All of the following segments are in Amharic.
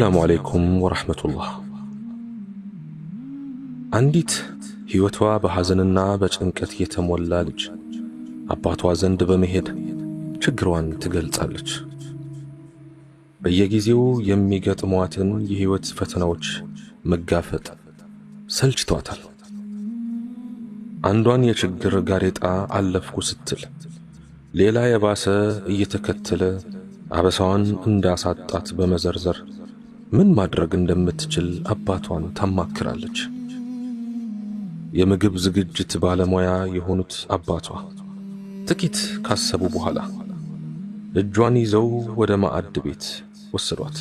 السلام عليكم ورحمة الله. አንዲት ሕይወቷ በሐዘንና በጭንቀት የተሞላ ልጅ አባቷ ዘንድ በመሄድ ችግሯን ትገልጻለች። በየጊዜው የሚገጥሟትን የሕይወት ፈተናዎች መጋፈጥ ሰልችቷታል። አንዷን የችግር ጋሬጣ አለፍኩ ስትል ሌላ የባሰ እየተከተለ አበሳዋን እንዳሳጣት በመዘርዘር ምን ማድረግ እንደምትችል አባቷን ታማክራለች። የምግብ ዝግጅት ባለሙያ የሆኑት አባቷ ጥቂት ካሰቡ በኋላ እጇን ይዘው ወደ ማዕድ ቤት ወሰዷት።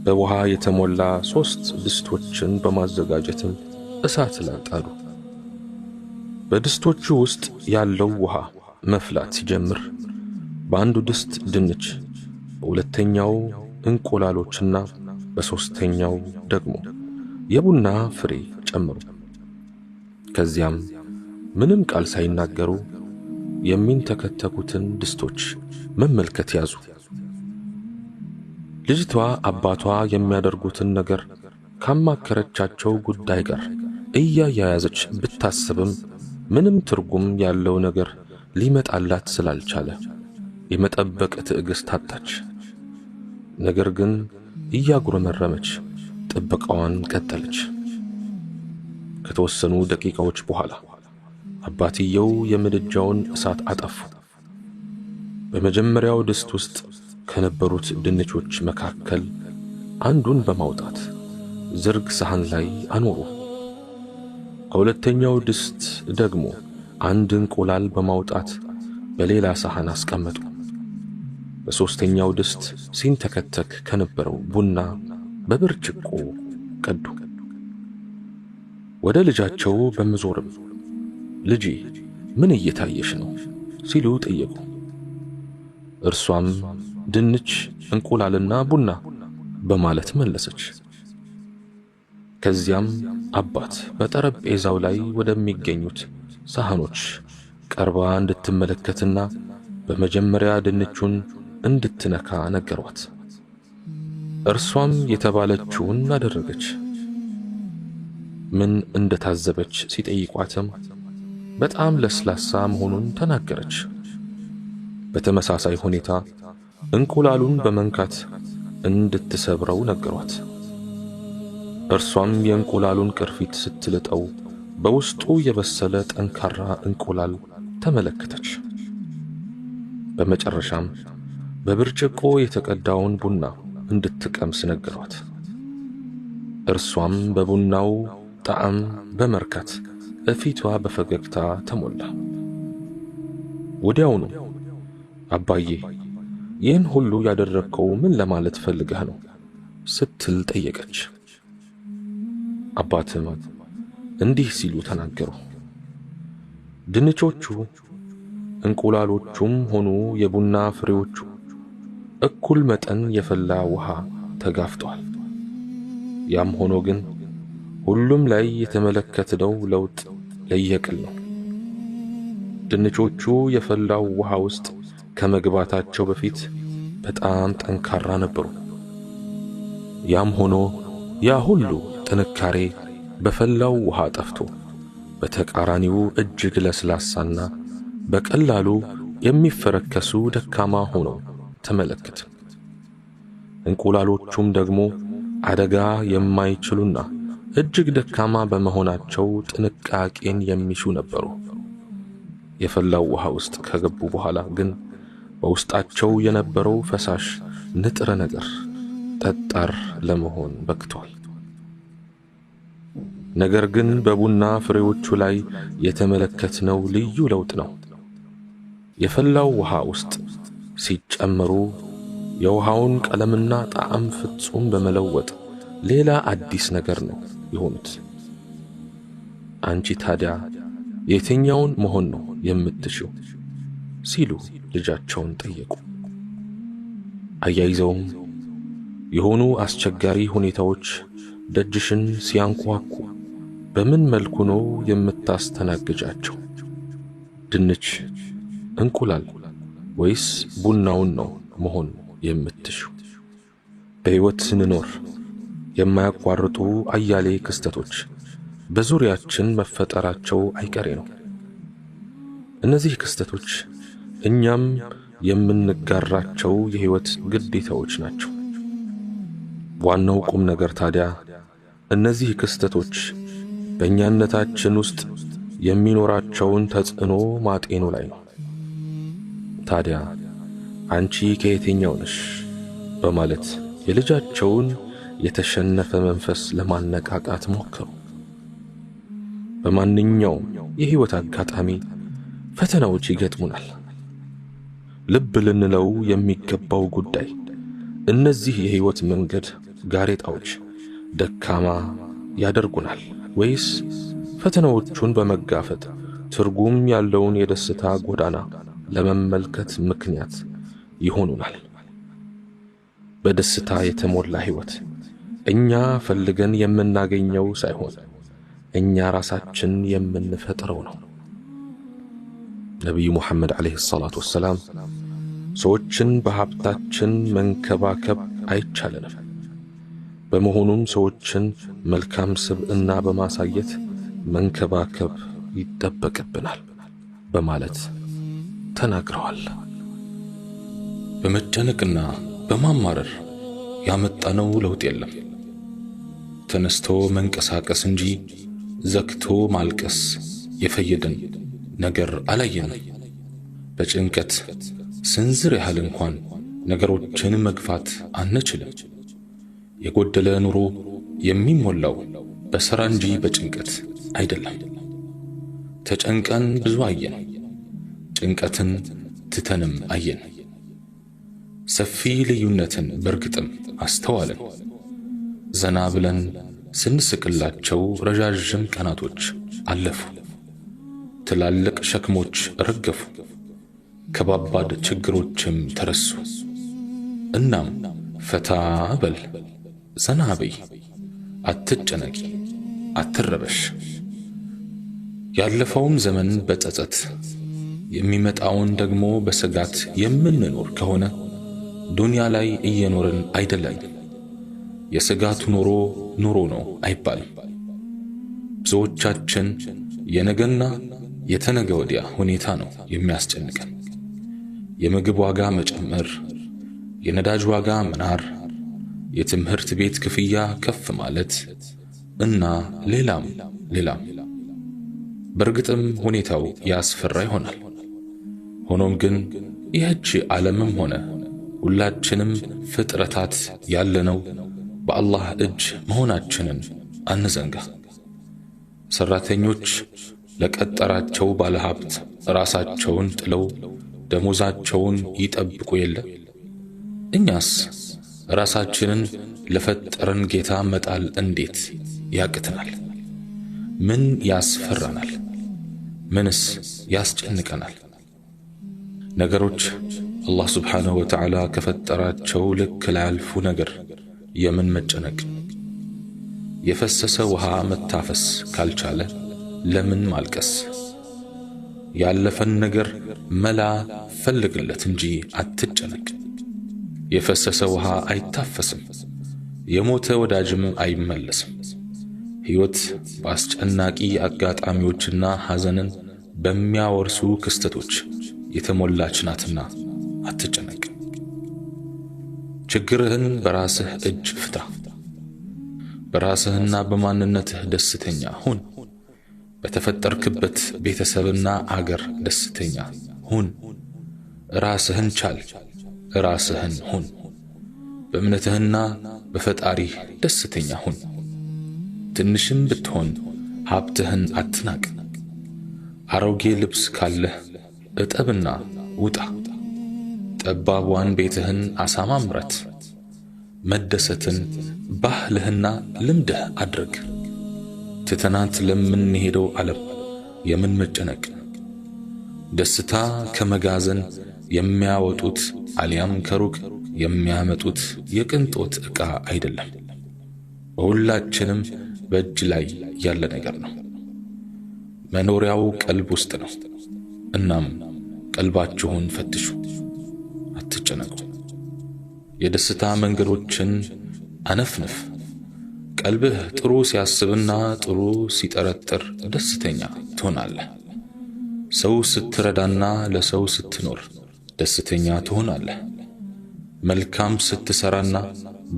በውሃ የተሞላ 3 ድስቶችን በማዘጋጀትም እሳት ላይ ጣሉ። በድስቶቹ ውስጥ ያለው ውሃ መፍላት ሲጀምር በአንዱ ድስት ድንች፣ በሁለተኛው እንቁላሎችና በሶስተኛው ደግሞ የቡና ፍሬ ጨመሩ። ከዚያም ምንም ቃል ሳይናገሩ የሚንተከተኩትን ድስቶች መመልከት ያዙ። ልጅቷ አባቷ የሚያደርጉትን ነገር ካማከረቻቸው ጉዳይ ጋር እያያያዘች ብታስብም ምንም ትርጉም ያለው ነገር ሊመጣላት ስላልቻለ የመጠበቅ ትዕግስት አጣች። ነገር ግን እያጉረመረመች ጥበቃዋን ቀጠለች። ከተወሰኑ ደቂቃዎች በኋላ አባትየው የምድጃውን እሳት አጠፉ። በመጀመሪያው ድስት ውስጥ ከነበሩት ድንቾች መካከል አንዱን በማውጣት ዝርግ ሳህን ላይ አኖሩ። ከሁለተኛው ድስት ደግሞ አንድ እንቁላል በማውጣት በሌላ ሳህን አስቀመጡ። በሶስተኛው ድስት ሲንተከተክ ከነበረው ቡና በብርጭቆ ቀዱ። ወደ ልጃቸው በመዞርም ልጄ ምን እየታየሽ ነው ሲሉ ጠየቁ። እርሷም ድንች፣ እንቁላልና ቡና በማለት መለሰች። ከዚያም አባት በጠረጴዛው ላይ ወደሚገኙት ሳህኖች ቀርባ እንድትመለከትና በመጀመሪያ ድንቹን እንድትነካ ነገሯት። እርሷም የተባለችውን አደረገች። ምን እንደታዘበች ሲጠይቋትም በጣም ለስላሳ መሆኑን ተናገረች። በተመሳሳይ ሁኔታ እንቁላሉን በመንካት እንድትሰብረው ነገሯት። እርሷም የእንቁላሉን ቅርፊት ስትልጠው በውስጡ የበሰለ ጠንካራ እንቁላል ተመለከተች። በመጨረሻም በብርጭቆ የተቀዳውን ቡና እንድትቀምስ ነገሯት። እርሷም በቡናው ጣዕም በመርካት እፊቷ በፈገግታ ተሞላ። ወዲያውኑ አባዬ ይህን ሁሉ ያደረግከው ምን ለማለት ፈልገህ ነው ስትል ጠየቀች። አባትም እንዲህ ሲሉ ተናገሩ። ድንቾቹ፣ እንቁላሎቹም ሆኑ የቡና ፍሬዎቹ እኩል መጠን የፈላ ውሃ ተጋፍተዋል። ያም ሆኖ ግን ሁሉም ላይ የተመለከትነው ለውጥ ለየቅል ነው። ድንቾቹ የፈላው ውሃ ውስጥ ከመግባታቸው በፊት በጣም ጠንካራ ነበሩ። ያም ሆኖ ያ ሁሉ ጥንካሬ በፈላው ውሃ ጠፍቶ በተቃራኒው እጅግ ለስላሳና በቀላሉ የሚፈረከሱ ደካማ ሆነው ተመለከት። እንቁላሎቹም ደግሞ አደጋ የማይችሉና እጅግ ደካማ በመሆናቸው ጥንቃቄን የሚሹ ነበሩ። የፈላው ውሃ ውስጥ ከገቡ በኋላ ግን በውስጣቸው የነበረው ፈሳሽ ንጥረ ነገር ጠጣር ለመሆን በቅቷል። ነገር ግን በቡና ፍሬዎቹ ላይ የተመለከትነው ልዩ ለውጥ ነው። የፈላው ውሃ ውስጥ ሲጨመሩ የውሃውን ቀለምና ጣዕም ፍጹም በመለወጥ ሌላ አዲስ ነገር ነው የሆኑት። አንቺ ታዲያ የትኛውን መሆን ነው የምትሽው ሲሉ ልጃቸውን ጠየቁ። አያይዘውም የሆኑ አስቸጋሪ ሁኔታዎች ደጅሽን ሲያንኳኩ በምን መልኩ ነው የምታስተናግጃቸው? ድንች፣ እንቁላል ወይስ ቡናውን ነው መሆን የምትሽው? በሕይወት ስንኖር የማያቋርጡ አያሌ ክስተቶች በዙሪያችን መፈጠራቸው አይቀሬ ነው። እነዚህ ክስተቶች እኛም የምንጋራቸው የሕይወት ግዴታዎች ናቸው። ዋናው ቁም ነገር ታዲያ እነዚህ ክስተቶች በእኛነታችን ውስጥ የሚኖራቸውን ተጽዕኖ ማጤኑ ላይ ነው። ታዲያ አንቺ ከየትኛው ነሽ በማለት የልጃቸውን የተሸነፈ መንፈስ ለማነቃቃት ሞከሩ። በማንኛውም የሕይወት አጋጣሚ ፈተናዎች ይገጥሙናል። ልብ ልንለው የሚገባው ጉዳይ እነዚህ የሕይወት መንገድ ጋሬጣዎች ደካማ ያደርጉናል ወይስ ፈተናዎቹን በመጋፈጥ ትርጉም ያለውን የደስታ ጎዳና ለመመልከት ምክንያት ይሆኑናል? በደስታ የተሞላ ሕይወት እኛ ፈልገን የምናገኘው ሳይሆን እኛ ራሳችን የምንፈጥረው ነው። ነቢዩ ሙሐመድ ዓለይሂ ሰላቱ ወሰላም ሰዎችን በሀብታችን መንከባከብ አይቻለንም፣ በመሆኑም ሰዎችን መልካም ስብዕና በማሳየት መንከባከብ ይጠበቅብናል በማለት ተናግረዋል። በመጨነቅና በማማረር ያመጣነው ለውጥ የለም። ተነስቶ መንቀሳቀስ እንጂ ዘግቶ ማልቀስ የፈየደን ነገር አላየንም። በጭንቀት ስንዝር ያህል እንኳን ነገሮችን መግፋት አንችልም። የጎደለ ኑሮ የሚሞላው በሥራ እንጂ በጭንቀት አይደለም። ተጨንቀን ብዙ አየን፣ ጭንቀትን ትተንም አየን። ሰፊ ልዩነትን በርግጥም አስተዋልን። ዘና ብለን ስንስቅላቸው ረዣዥም ቀናቶች አለፉ። ትላልቅ ሸክሞች ረገፉ፣ ከባባድ ችግሮችም ተረሱ። እናም ፈታ በል፣ ዘና በይ፣ አትጨነቂ፣ አትረበሽ። ያለፈውን ዘመን በጸጸት የሚመጣውን ደግሞ በስጋት የምንኖር ከሆነ ዱንያ ላይ እየኖርን አይደለም። የስጋቱ ኑሮ ነው አይባልም። ብዙዎቻችን የነገና የተነገ ወዲያ ሁኔታ ነው የሚያስጨንቀን። የምግብ ዋጋ መጨመር፣ የነዳጅ ዋጋ መናር፣ የትምህርት ቤት ክፍያ ከፍ ማለት እና ሌላም። በርግጥም ሁኔታው ያስፈራ ይሆናል። ሆኖም ግን ይህች ዓለምም ሆነ ሁላችንም ፍጥረታት ያለነው በአላህ እጅ መሆናችንን አንዘንጋ። ሰራተኞች ለቀጠራቸው ባለሀብት ራሳቸውን ጥለው ደሞዛቸውን ይጠብቁ የለ? እኛስ ራሳችንን ለፈጠረን ጌታ መጣል እንዴት ያቅተናል? ምን ያስፈራናል? ምንስ ያስጨንቀናል? ነገሮች አላህ ስብሓንሁ ወተዓላ ከፈጠራቸው ልክ ላያልፉ ነገር የምን መጨነቅ? የፈሰሰ ውሃ መታፈስ ካልቻለ ለምን ማልቀስ? ያለፈን ነገር መላ ፈልግለት እንጂ አትጨነቅ። የፈሰሰ ውሃ አይታፈስም፣ የሞተ ወዳጅም አይመለስም። ሕይወት በአስጨናቂ አጋጣሚዎችና ሐዘንን በሚያወርሱ ክስተቶች የተሞላች ናትና አትጨነቅ። ችግርህን በራስህ እጅ ፍታ። በራስህና በማንነትህ ደስተኛ ሁን። በተፈጠርክበት ቤተሰብና አገር ደስተኛ ሁን። ራስህን ቻል፣ ራስህን ሁን። በእምነትህና በፈጣሪህ ደስተኛ ሁን። ትንሽም ብትሆን ሀብትህን አትናቅ። አሮጌ ልብስ ካለህ እጠብና ውጣ። ጠባቧን ቤትህን አሳማምረት። መደሰትን ባህልህና ልምድህ አድርግ። ትተናት ለምንሄደው ዓለም የምን መጨነቅ? ደስታ ከመጋዘን የሚያወጡት አሊያም ከሩቅ የሚያመጡት የቅንጦት ዕቃ አይደለም። በሁላችንም በእጅ ላይ ያለ ነገር ነው። መኖሪያው ቀልብ ውስጥ ነው። እናም ቀልባችሁን ፈትሹ፣ አትጨነቁ። የደስታ መንገዶችን አነፍንፍ። ቀልብህ ጥሩ ሲያስብና ጥሩ ሲጠረጥር ደስተኛ ትሆናለህ። ሰው ስትረዳና ለሰው ስትኖር ደስተኛ ትሆናለህ። መልካም ስትሰራና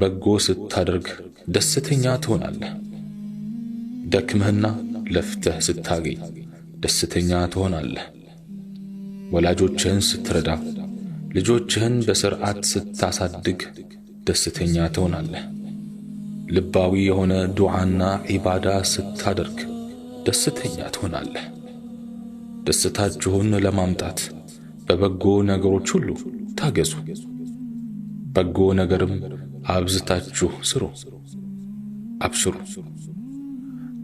በጎ ስታደርግ ደስተኛ ትሆናለህ። ደክመህና ለፍተህ ስታገኝ ደስተኛ ትሆናለህ። ወላጆችህን ስትረዳ፣ ልጆችህን በስርዓት ስታሳድግ ደስተኛ ትሆናለህ። ልባዊ የሆነ ዱዓና ዒባዳ ስታደርግ ደስተኛ ትሆናለህ። ደስታችሁን ለማምጣት በበጎ ነገሮች ሁሉ ታገዙ። በጎ ነገርም አብዝታችሁ ስሩ። አብሽሩ።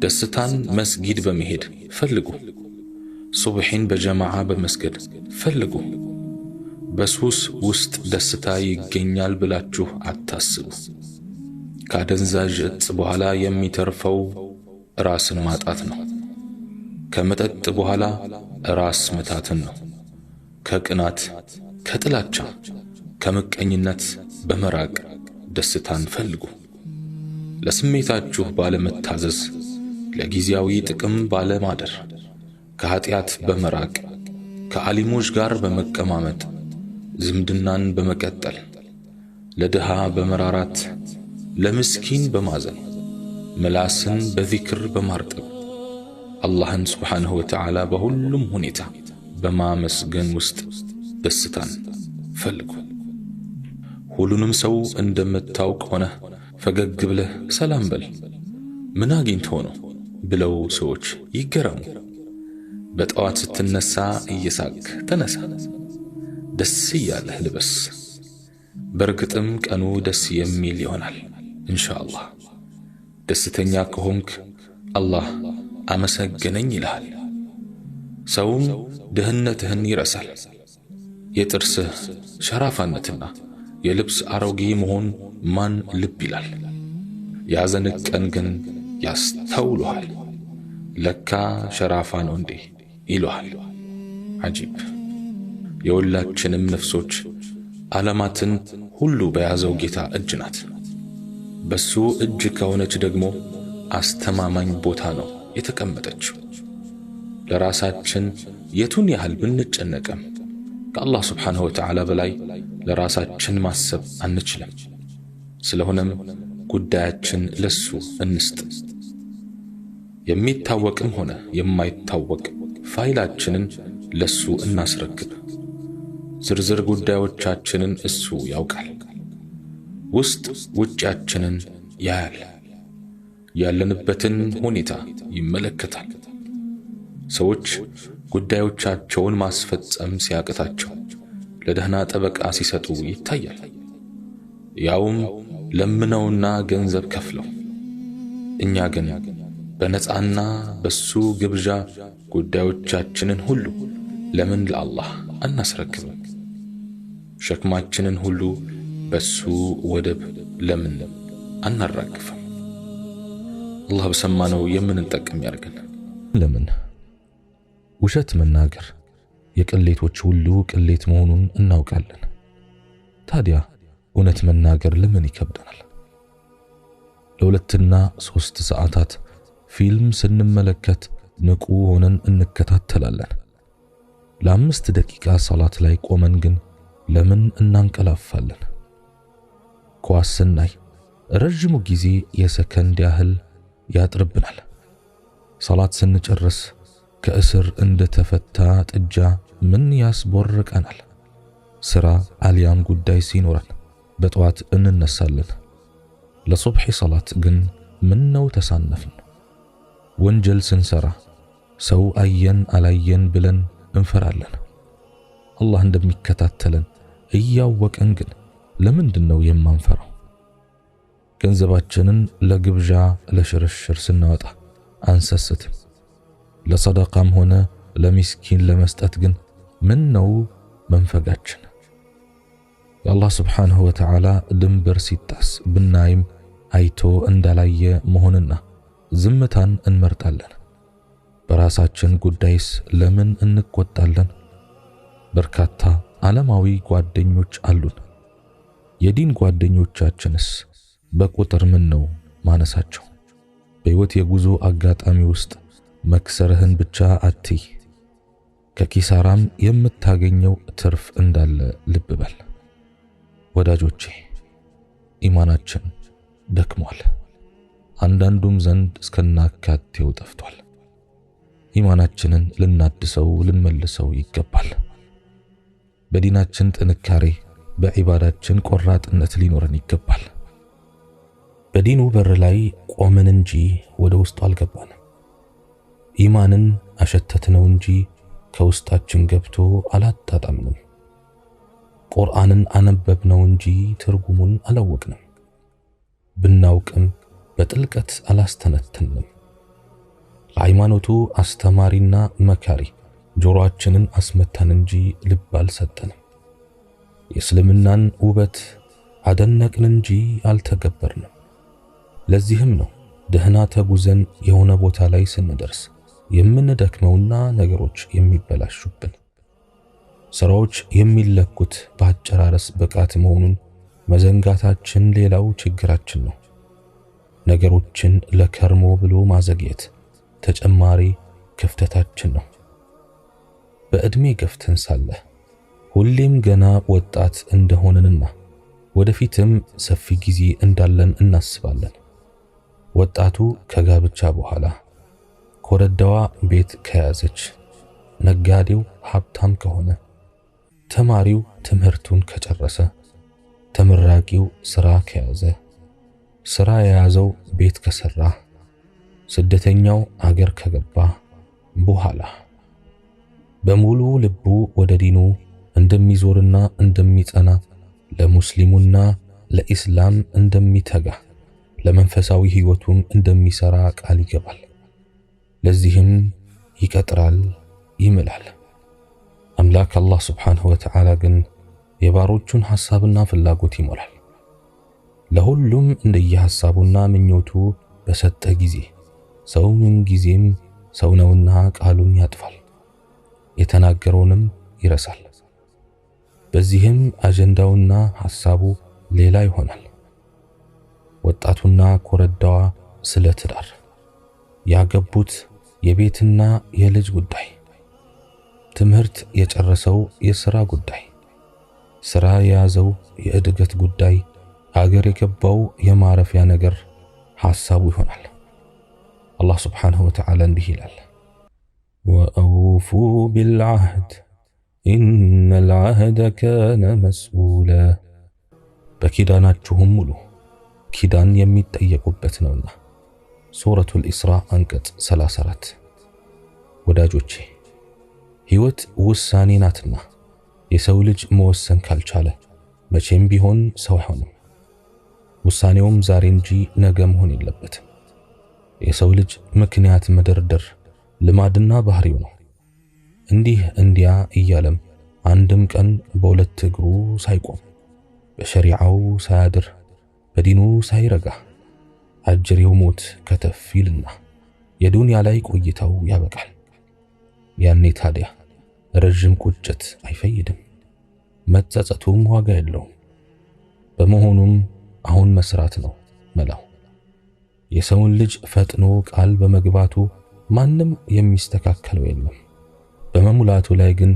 ደስታን መስጊድ በመሄድ ፈልጉ። ሱብሒን በጀማዓ በመስገድ ፈልጉ። በሱስ ውስጥ ደስታ ይገኛል ብላችሁ አታስቡ። ከአደንዛዥ እጽ በኋላ የሚተርፈው ራስን ማጣት ነው። ከመጠጥ በኋላ ራስ ምታትን ነው። ከቅናት፣ ከጥላቻ፣ ከምቀኝነት በመራቅ ደስታን ፈልጉ። ለስሜታችሁ ባለመታዘዝ፣ ለጊዜያዊ ጥቅም ባለማደር፣ ከኃጢአት በመራቅ፣ ከዓሊሞች ጋር በመቀማመጥ፣ ዝምድናን በመቀጠል፣ ለድሃ በመራራት፣ ለምስኪን በማዘን፣ ምላስን በዚክር በማርጠብ፣ አላህን ስብሓንሁ ወተዓላ በሁሉም ሁኔታ በማመስገን ውስጥ ደስታን ፈልጉ። ሁሉንም ሰው እንደምታውቅ ሆነህ ፈገግ ብለህ ሰላም በል። ምን አግኝቶ ነው ብለው ሰዎች ይገረሙ። በጠዋት ስትነሳ እየሳቅ ተነሳ። ደስ እያለህ ልበስ። በርግጥም ቀኑ ደስ የሚል ይሆናል ኢንሻአላህ። ደስተኛ ከሆንክ አላህ አመሰገነኝ ይልሃል። ሰውም ድህነትህን ይረሳል። የጥርስህ ሸራፋነትና የልብስ አሮጌ መሆን ማን ልብ ይላል? ያዘን ቀን ግን ያስተውሉሃል። ለካ ሸራፋ ነው እንዴ ይሉሃል። አጂብ! የሁላችንም ነፍሶች ዓለማትን ሁሉ በያዘው ጌታ እጅ ናት። በሱ እጅ ከሆነች ደግሞ አስተማማኝ ቦታ ነው የተቀመጠችው። ለራሳችን የቱን ያህል ብንጨነቅም ከአላህ ስብሓንሁ ወተዓላ በላይ ለራሳችን ማሰብ አንችልም። ስለሆነም ጉዳያችን ለሱ እንስጥ። የሚታወቅም ሆነ የማይታወቅ ፋይላችንን ለሱ እናስረክብ። ዝርዝር ጉዳዮቻችንን እሱ ያውቃል። ውስጥ ውጫችንን ያያል። ያለንበትን ሁኔታ ይመለከታል። ሰዎች ጉዳዮቻቸውን ማስፈጸም ሲያቅታቸው ለደህና ጠበቃ ሲሰጡ ይታያል። ያውም ለምነውና ገንዘብ ከፍለው። እኛ ግን በነፃና በሱ ግብዣ ጉዳዮቻችንን ሁሉ ለምን ለአላህ አናስረክብም? ሸክማችንን ሁሉ በሱ ወደብ ለምን አናራግፍም? አላህ በሰማነው የምንጠቀም ያርገን። ለምን ውሸት መናገር የቅሌቶች ሁሉ ቅሌት መሆኑን እናውቃለን። ታዲያ እውነት መናገር ለምን ይከብደናል? ለሁለትና 3 ሰዓታት ፊልም ስንመለከት ንቁ ሆነን እንከታተላለን። ለ5 ደቂቃ ሰላት ላይ ቆመን ግን ለምን እናንቀላፋለን? ኳስ ስናይ ረጅሙ ጊዜ የሰከንድ ያህል ያጥርብናል። ሰላት ስንጨርስ ከእስር እንደተፈታ ጥጃ ምን ያስቦርቀናል? ስራ አልያም ጉዳይ ሲኖረን በጠዋት እንነሳለን። ለሱብሒ ሰላት ግን ምን ነው ተሳነፍን? ወንጀል ስንሰራ ሰው አየን አላየን ብለን እንፈራለን። አላህ እንደሚከታተለን እያወቀን ግን ለምንድነው የማንፈራው? ገንዘባችንን ለግብዣ ለሽርሽር ስናወጣ አንሰስትም። ለሰደቃም ሆነ ለሚስኪን ለመስጠት ግን ምን ነው መንፈጋችን? የአላህ ስብሓንሁ ወተዓላ ድንበር ሲጣስ ብናይም አይቶ እንዳላየ መሆንና ዝምታን እንመርጣለን። በራሳችን ጉዳይስ ለምን እንቆጣለን? በርካታ ዓለማዊ ጓደኞች አሉን። የዲን ጓደኞቻችንስ በቁጥር ምን ነው ማነሳቸው? በሕይወት የጉዞ አጋጣሚ ውስጥ መክሰርህን ብቻ አትይ፣ ከኪሳራም የምታገኘው ትርፍ እንዳለ ልብ በል። ወዳጆቼ ኢማናችን ደክሟል፣ አንዳንዱም ዘንድ እስከናካቴው ጠፍቷል። ኢማናችንን ልናድሰው ልንመልሰው ይገባል። በዲናችን ጥንካሬ፣ በዒባዳችን ቆራጥነት ሊኖረን ይገባል። በዲኑ በር ላይ ቆምን እንጂ ወደ ውስጡ አልገባንም። ኢማንን አሸተትነው እንጂ ከውስጣችን ገብቶ አላጣጣምንም። ቁርአንን አነበብነው እንጂ ትርጉሙን አላወቅንም። ብናውቅም በጥልቀት አላስተነተንም። ለሃይማኖቱ አስተማሪና መካሪ ጆሮአችንን አስመታን እንጂ ልብ አልሰጠንም። የእስልምናን ውበት አደነቅን እንጂ አልተገበርንም። ለዚህም ነው ደህና ተጉዘን የሆነ ቦታ ላይ ስንደርስ የምንደክመውና ነገሮች የሚበላሹብን። ስራዎች የሚለኩት በአጨራረስ ብቃት መሆኑን መዘንጋታችን ሌላው ችግራችን ነው። ነገሮችን ለከርሞ ብሎ ማዘግየት ተጨማሪ ክፍተታችን ነው። በዕድሜ ገፍተን ሳለ ሁሌም ገና ወጣት እንደሆነንና ወደፊትም ሰፊ ጊዜ እንዳለን እናስባለን። ወጣቱ ከጋብቻ በኋላ፣ ኮረዳዋ ቤት ከያዘች፣ ነጋዴው ሀብታም ከሆነ፣ ተማሪው ትምህርቱን ከጨረሰ፣ ተመራቂው ስራ ከያዘ፣ ስራ የያዘው ቤት ከሰራ፣ ስደተኛው አገር ከገባ በኋላ በሙሉ ልቡ ወደ ዲኑ እንደሚዞርና እንደሚጸና፣ ለሙስሊሙና ለኢስላም እንደሚተጋ፣ ለመንፈሳዊ ህይወቱም እንደሚሰራ ቃል ይገባል። ለዚህም ይቀጥራል፣ ይምላል። አምላክ አላህ ሱብሓነሁ ወተዓላ ግን የባሮቹን ሐሳብና ፍላጎት ይሞላል። ለሁሉም እንደየሐሳቡና ምኞቱ በሰጠ ጊዜ ሰው ምን ጊዜም ሰው ነውና ቃሉን ያጥፋል፣ የተናገረውንም ይረሳል። በዚህም አጀንዳውና ሐሳቡ ሌላ ይሆናል። ወጣቱና ኮረዳዋ ስለ ትዳር፣ ያገቡት የቤትና የልጅ ጉዳይ፣ ትምህርት የጨረሰው የሥራ ጉዳይ፣ ሥራ የያዘው የእድገት ጉዳይ፣ ሀገር የገባው የማረፊያ ነገር ሐሳቡ ይሆናል። አላህ ሱብሓነሁ ወተዓላ እንዲህ ይላል፣ ወአውፉ ቢልዓህድ ኢነል ዓህደ ካነ መስኡላ። በኪዳናችሁም ሙሉ፣ ኪዳን የሚጠየቁበት ነውና። ሱረቱል ኢስራ አንቀጽ 34። ወዳጆቼ ሕይወት ውሳኔ ናትና የሰው ልጅ መወሰን ካልቻለ መቼም ቢሆን ሰው አይሆንም። ውሳኔውም ዛሬ እንጂ ነገ መሆን የለበትም። የሰው ልጅ ምክንያት መደርደር ልማድና ባህሪው ነው። እንዲህ እንዲያ እያለም አንድም ቀን በሁለት እግሩ ሳይቆም፣ በሸሪዓው ሳያድር፣ በዲኑ ሳይረጋ አጅሬው ሞት ከተፍ ይልና የዱንያ ላይ ቆይታው ያበቃል። ያኔ ታዲያ ረጅም ቁጭት አይፈይድም፣ መጸጸቱም ዋጋ የለውም። በመሆኑም አሁን መስራት ነው መላው። የሰውን ልጅ ፈጥኖ ቃል በመግባቱ ማንም የሚስተካከለው የለም። በመሙላቱ ላይ ግን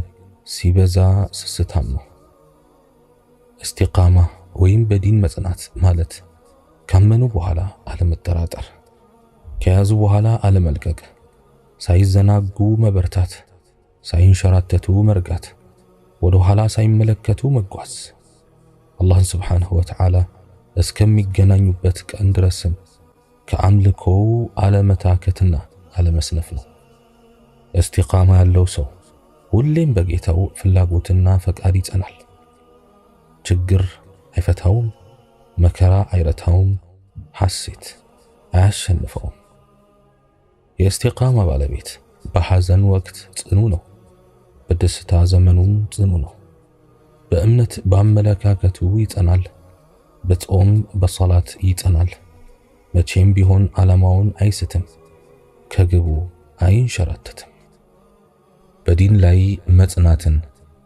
ሲበዛ ስስታም ነው። እስቲቃማ ወይም በዲን መጽናት ማለት ካመኑ በኋላ አለመጠራጠር፣ ከያዙ በኋላ አለመልቀቅ፣ ሳይዘናጉ መበርታት፣ ሳይንሸራተቱ መርጋት፣ ወደ ኋላ ሳይመለከቱ መጓዝ፣ አላህን ሱብሓነሁ ወተዓላ እስከሚገናኙበት ቀን ድረስም ከአምልኮው አለመታከትና አለመስነፍ ነው። እስቲቃማ ያለው ሰው ሁሌም በጌታው ፍላጎትና ፈቃድ ይጸናል። ችግር አይፈታውም፣ መከራ አይረታውም፣ ሐሴት አያሸንፈውም። የእስቲቃማ ባለቤት በሐዘን ወቅት ጽኑ ነው፣ በደስታ ዘመኑም ጽኑ ነው። በእምነት በአመለካከቱ ይጸናል፣ በጾም በሰላት ይጸናል። መቼም ቢሆን ዓላማውን አይስትም፣ ከግቡ አይንሸራተትም። በዲን ላይ መጽናትን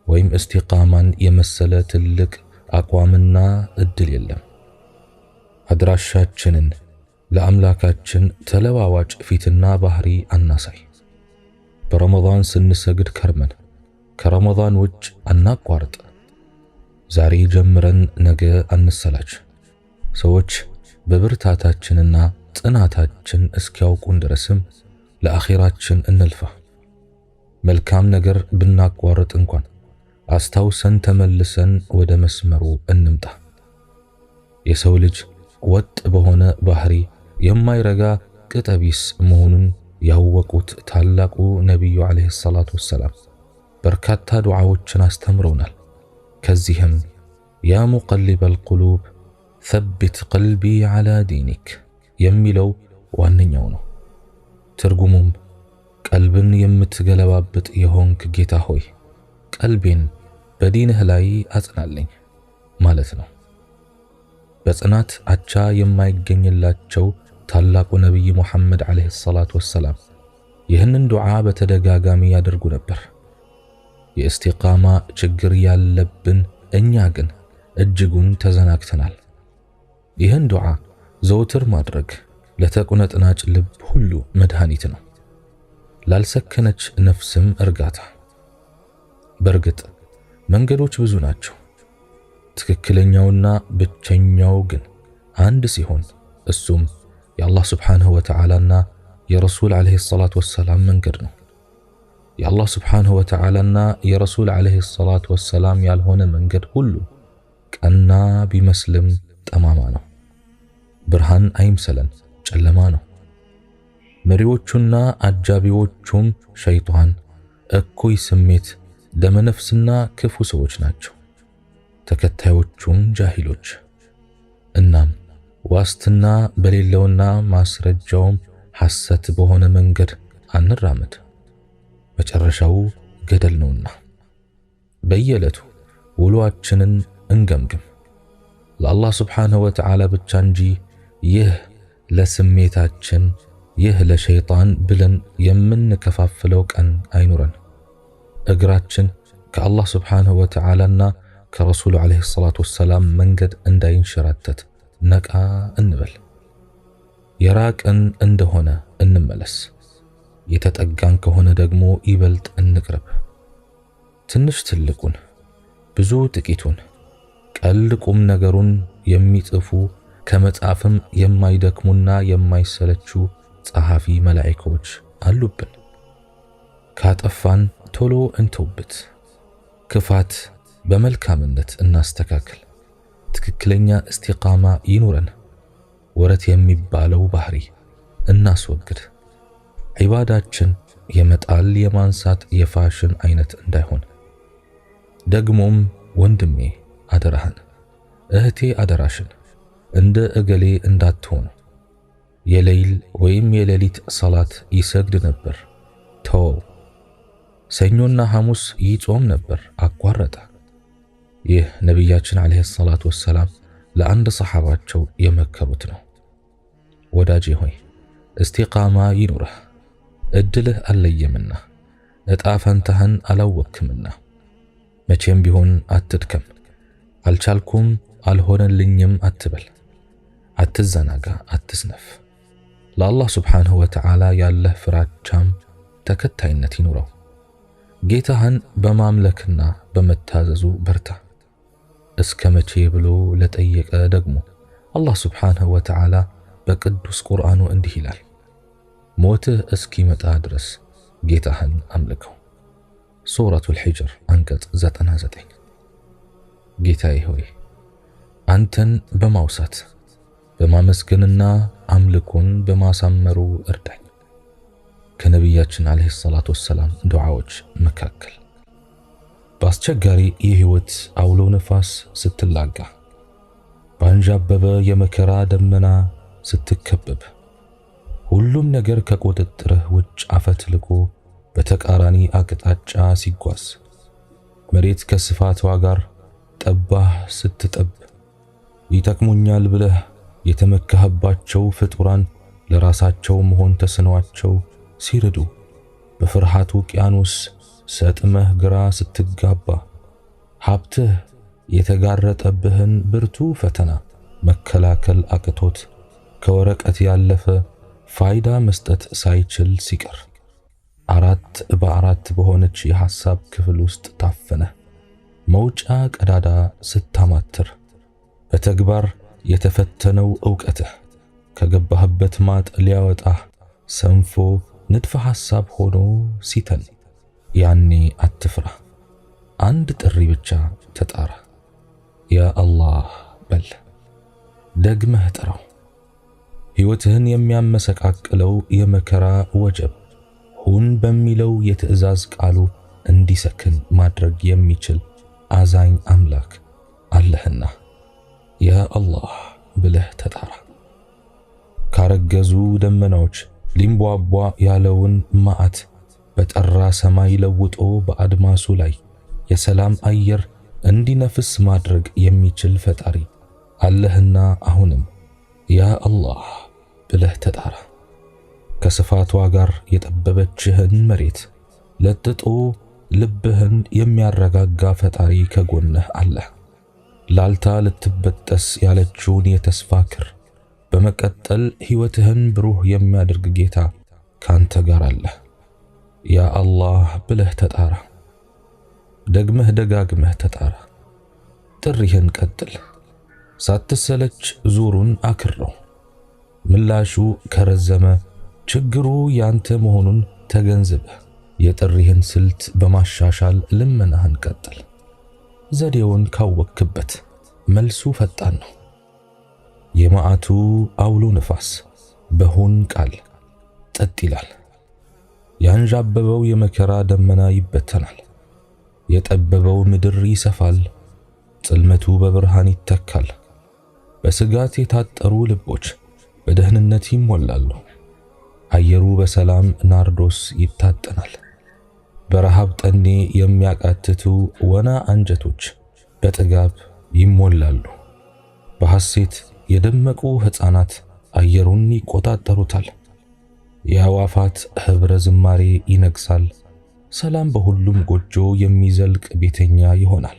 ወይም እስቲቃማን የመሰለ ትልቅ አቋምና እድል የለም። አድራሻችንን ለአምላካችን ተለዋዋጭ ፊትና ባህሪ አናሳይ። በረመዳን ስንሰግድ ከርመን ከረመዳን ውጭ አናቋርጥ። ዛሬ ጀምረን ነገ አንሰላች። ሰዎች በብርታታችንና ጽናታችን እስኪያውቁን ድረስም ለአኺራችን እንልፋ። መልካም ነገር ብናቋርጥ እንኳን አስታውሰን ተመልሰን ወደ መስመሩ እንምጣ። የሰው ልጅ ወጥ በሆነ ባህሪ የማይረጋ ቅጠቢስ መሆኑን ያወቁት ታላቁ ነቢዩ ዓለይሂ ሰላቱ ወሰላም በርካታ ዱዓዎችን አስተምረውናል። ከዚህም ያ ሙቀሊበል ቁሉብ ሰቢት ቀልቢ ዐላ ዲኒክ የሚለው ዋነኛው ነው። ትርጉሙም ቀልብን የምትገለባብጥ የሆንክ ጌታ ሆይ ቀልቤን በዲንህ ላይ አጽናለኝ ማለት ነው። በጽናት አቻ የማይገኝላቸው ታላቁ ነቢይ ሙሐመድ ዓለይሂ ሰላቱ ወሰላም ይህንን ዱዓ በተደጋጋሚ ያደርጉ ነበር። የእስቲቃማ ችግር ያለብን እኛ ግን እጅጉን ተዘናግተናል። ይህን ዱዓ ዘውትር ማድረግ ለተቁነጥናጭ ልብ ሁሉ መድኃኒት ነው፣ ላልሰከነች ነፍስም እርጋታ። በእርግጥ መንገዶች ብዙ ናቸው። ትክክለኛውና ብቸኛው ግን አንድ ሲሆን እሱም የአላህ ስብሓንሁ ወተዓላና የረሱል ዓለይሂ ሰላቱ ወሰላም መንገድ ነው። የአላህ ስብሓንሁ ወተዓላና የረሱል ዓለይሂ ሰላቱ ወሰላም ያልሆነ መንገድ ሁሉ ቀና ቢመስልም ጠማማ ነው። ብርሃን አይምሰለን፣ ጨለማ ነው። መሪዎቹና አጃቢዎቹም ሸይጣን፣ እኩይ ስሜት፣ ደመነፍስና ክፉ ሰዎች ናቸው። ተከታዮቹም ጃሂሎች። እናም ዋስትና በሌለውና ማስረጃውም ሐሰት በሆነ መንገድ አንራመድ፣ መጨረሻው ገደል ነውና። በየዕለቱ ውሎአችንን እንገምግም። ለአላህ ስብሓንሁ ወተዓላ ብቻ እንጂ ይህ ለስሜታችን ይህ ለሸይጣን ብለን የምንከፋፍለው ቀን አይኑረን። እግራችን ከአላህ ስብሓንሁ ወተዓላና ከረሱሉ ዓለይሂ ሰላቱ ወሰላም መንገድ እንዳይንሸራተት ነቃ እንበል። የራቅን እንደሆነ እንመለስ፣ የተጠጋን ከሆነ ደግሞ ይበልጥ እንቅረብ። ትንሽ ትልቁን፣ ብዙ ጥቂቱን፣ ቀልድ ቁም ነገሩን የሚጽፉ ከመጻፍም የማይደክሙና የማይሰለቹ ጸሐፊ መላእክቶች አሉብን። ካጠፋን ቶሎ እንተውበት። ክፋት በመልካምነት እናስተካክል። ትክክለኛ እስቲቃማ ይኑረን። ወረት የሚባለው ባህሪ እናስወግድ። ዒባዳችን የመጣል የማንሳት የፋሽን አይነት እንዳይሆን። ደግሞም ወንድሜ አደራህን፣ እህቴ አደራሽን እንደ እገሌ እንዳትሆኑ። የሌይል ወይም የሌሊት ሰላት ይሰግድ ነበር፣ ተወው። ሰኞና ሐሙስ ይጾም ነበር፣ አቋረጠ። ይህ ነቢያችን ዓለይሂ ሰላቱ ወሰላም ለአንድ ሰሓባቸው የመከሩት ነው። ወዳጄ ሆይ እስቲቃማ ይኑረህ። እድልህ አልለየምና እጣ ፈንታህን አላወቅክምና መቼም ቢሆን አትድከም። አልቻልኩም አልሆነልኝም አትበል። አትዘናጋ፣ አትስነፍ። ለአላህ ስብሓንሁ ወተዓላ ያለህ ፍራቻም ተከታይነት ይኑረው። ጌታህን በማምለክና በመታዘዙ በርታ። እስከ መቼ ብሎ ለጠየቀ ደግሞ አላህ ስብሓንሁ ወተዓላ በቅዱስ ቁርአኑ እንዲህ ይላል፣ ሞትህ እስኪመጣ ድረስ ጌታህን አምልከው። ሱረቱል ሒጅር አንቀጽ 99። ጌታዬ ሆይ አንተን በማውሳት በማመስገንና አምልኮን በማሳመሩ እርዳኝ። ከነቢያችን ዓለይሂ ሰላቱ ወሰላም ዱዓዎች መካከል በአስቸጋሪ የህይወት አውሎ ነፋስ ስትላጋ፣ ባንዣበበ የመከራ ደመና ስትከበብ፣ ሁሉም ነገር ከቁጥጥርህ ውጭ አፈትልኮ በተቃራኒ አቅጣጫ ሲጓዝ፣ መሬት ከስፋቷ ጋር ጠባህ ስትጠብ፣ ይጠቅሙኛል ብለህ የተመካህባቸው ፍጡራን ለራሳቸው መሆን ተስኗቸው ሲርዱ፣ በፍርሃት ውቅያኖስ ሰጥመህ ግራ ስትጋባ፣ ሀብትህ የተጋረጠብህን ብርቱ ፈተና መከላከል አቅቶት ከወረቀት ያለፈ ፋይዳ መስጠት ሳይችል ሲቀር 4x4 በሆነች የሐሳብ ክፍል ውስጥ ታፈነ መውጫ ቀዳዳ ስታማትር በተግባር የተፈተነው ዕውቀትህ ከገባህበት ማጥ ሊያወጣህ ሰንፎ ንድፈ ሐሳብ ሆኖ ሲተን ያኔ አትፍራ። አንድ ጥሪ ብቻ ተጣራ። ያ አላህ በል። ደግመህ ጥራው። ሕይወትህን የሚያመሰቃቅለው የመከራ ወጀብ ሁን በሚለው የትዕዛዝ ቃሉ እንዲሰክን ማድረግ የሚችል አዛኝ አምላክ አለህና ያ አላህ ብለህ ተጣራ። ካረገዙ ደመናዎች ሊንቧቧ ያለውን መዓት በጠራ ሰማይ ለውጦ በአድማሱ ላይ የሰላም አየር እንዲነፍስ ማድረግ የሚችል ፈጣሪ አለህና አሁንም ያ አላህ ብለህ ተጣራ። ከስፋቷ ጋር የጠበበችህን መሬት ለጥጦ ልብህን የሚያረጋጋ ፈጣሪ ከጎንህ አለ። ላልታ ልትበጠስ ያለችውን የተስፋ ክር በመቀጠል ሕይወትህን ብሩህ የሚያደርግ ጌታ ካንተ ጋር አለ። ያ አላህ ብለህ ተጣራ። ደግመህ ደጋግመህ ተጣራ። ጥሪህን ቀጥል። ሳትሰለች ዙሩን አክረው። ምላሹ ከረዘመ ችግሩ ያንተ መሆኑን ተገንዝበህ የጥሪህን ስልት በማሻሻል ልመናህን ቀጥል። ዘዴውን ካወክበት መልሱ ፈጣን ነው። የመዓቱ አውሎ ነፋስ በሁን ቃል ጠጥ ይላል። ያንዣበበው የመከራ ደመና ይበተናል። የጠበበው ምድር ይሰፋል። ጽልመቱ በብርሃን ይተካል። በስጋት የታጠሩ ልቦች በደህንነት ይሞላሉ። አየሩ በሰላም ናርዶስ ይታጠናል። በረሃብ ጠኔ የሚያቃትቱ ወና አንጀቶች በጥጋብ ይሞላሉ። በሐሴት የደመቁ ሕፃናት አየሩን ይቆጣጠሩታል። የአዕዋፋት ኅብረ ዝማሬ ይነግሳል። ሰላም በሁሉም ጎጆ የሚዘልቅ ቤተኛ ይሆናል።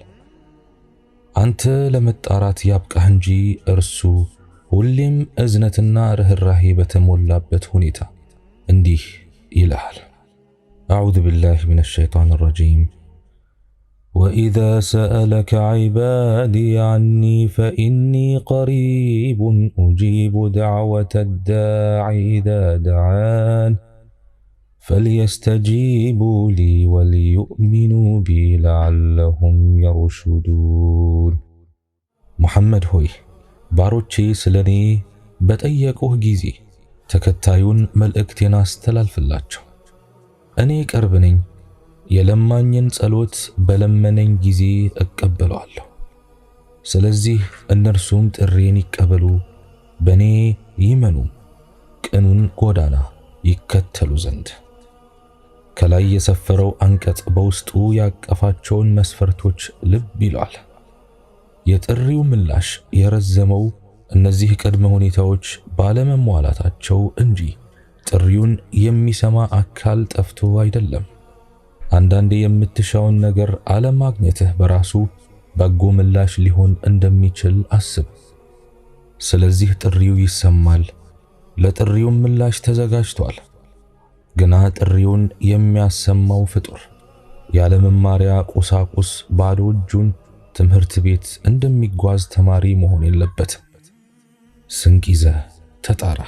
አንተ ለመጣራት ያብቃህ እንጂ እርሱ ሁሌም እዝነትና ርህራሄ በተሞላበት ሁኔታ እንዲህ ይልሃል። أعوذ بالله من الشيطان الرجيم وإذا سألك عبادي عني فإني قريب أجيب دعوة الداع إذا دعان فليستجيبوا لي وليؤمنوا بي لعلهم يرشدون محمد هوي ባሮቼ ስለኔ በጠየቁህ ጊዜ ተከታዩን መልእክቴን አስተላልፍላቸው። እኔ ቅርብ ነኝ። የለማኝን ጸሎት በለመነኝ ጊዜ እቀበለዋለሁ። ስለዚህ እነርሱም ጥሬን ይቀበሉ፣ በኔ ይመኑ፣ ቅኑን ጎዳና ይከተሉ ዘንድ። ከላይ የሰፈረው አንቀጽ በውስጡ ያቀፋቸውን መስፈርቶች ልብ ይሏል። የጥሪው ምላሽ የረዘመው እነዚህ ቅድመ ሁኔታዎች ባለመሟላታቸው እንጂ ጥሪውን የሚሰማ አካል ጠፍቶ አይደለም። አንዳንዴ የምትሻውን ነገር አለማግኘትህ በራሱ በጎ ምላሽ ሊሆን እንደሚችል አስብ። ስለዚህ ጥሪው ይሰማል፣ ለጥሪውም ምላሽ ተዘጋጅቷል። ግና ጥሪውን የሚያሰማው ፍጡር ያለ መማሪያ ቁሳቁስ ባዶ እጁን ትምህርት ቤት እንደሚጓዝ ተማሪ መሆን የለበትም። ስንቅ ይዘህ ተጣራ።